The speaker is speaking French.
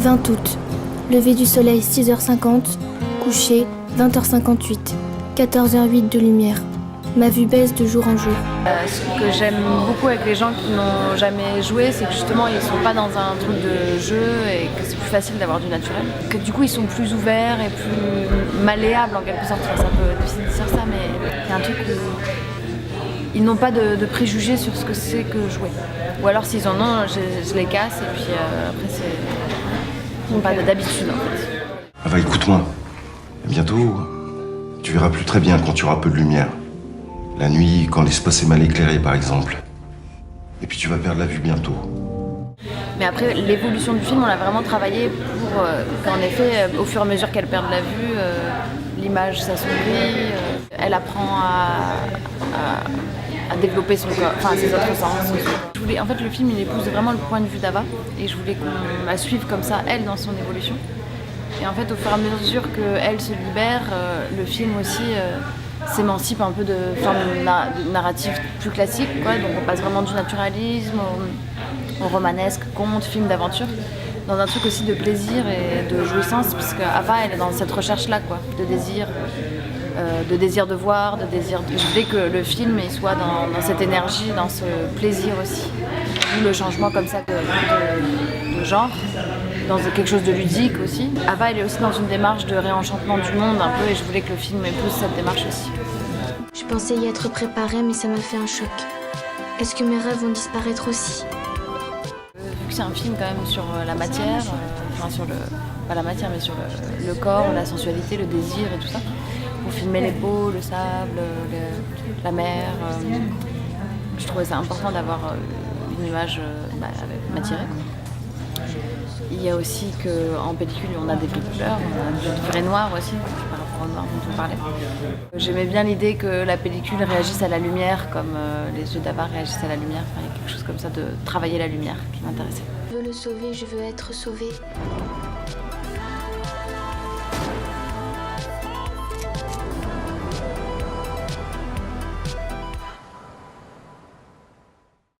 20 août. Lever du soleil 6h50, coucher 20h58, 14h08 de lumière. Ma vue baisse de jour en jour. Ce que j'aime beaucoup avec les gens qui n'ont jamais joué, c'est que justement ils sont pas dans un truc de jeu et que c'est plus facile d'avoir du naturel. Que du coup ils sont plus ouverts et plus malléables en quelque sorte. Enfin, c'est un peu difficile de dire ça, mais il y a un truc où ils n'ont pas de préjugés sur ce que c'est que jouer. Ou alors s'ils en ont, je les casse et puis après ils n'ont pas d'habitude en fait. Ah bah écoute-moi, bientôt tu verras plus très bien quand tu auras peu de lumière. La nuit, quand l'espace est mal éclairé, par exemple. Et puis tu vas perdre la vue bientôt. Mais après, l'évolution du film, on l'a vraiment travaillé pour qu'en effet, au fur et à mesure qu'elle perd la vue, l'image s'assombrit, elle apprend à développer son corps, enfin ses autres sens. En fait, le film, il épouse vraiment le point de vue d'Ava, et je voulais qu'on la suive comme ça, elle, dans son évolution. Et en fait, au fur et à mesure qu'elle se libère, le film aussi s'émancipe un peu de formes narratives plus classiques, quoi. Donc on passe vraiment du naturalisme au romanesque, conte, film d'aventure, dans un truc aussi de plaisir et de jouissance, parce qu'Ava, elle est dans cette recherche-là, quoi, de désir de voir, de désir. Je voulais que le film il soit dans cette énergie, dans ce plaisir aussi. D'où le changement comme ça de genre, dans quelque chose de ludique aussi. Ava, elle est aussi dans une démarche de réenchantement du monde un peu, et je voulais que le film épouse cette démarche aussi. Je pensais y être préparée, mais ça m'a fait un choc. Est-ce que mes rêves vont disparaître aussi ? Vu que c'est un film quand même sur la matière, enfin sur pas la matière, mais sur le corps, la sensualité, le désir et tout ça, pour filmer les peaux, le sable, la mer, je trouvais ça important d'avoir une image matiérée. Il y a aussi qu'en pellicule, on a des vraies couleurs, on a du vrai noir aussi, par rapport au noir dont on parlait. J'aimais bien l'idée que la pellicule réagisse à la lumière, comme les yeux d'Ava réagissent à la lumière. Enfin, il y a quelque chose comme ça de travailler la lumière qui m'intéressait. Je veux le sauver, je veux être sauvée.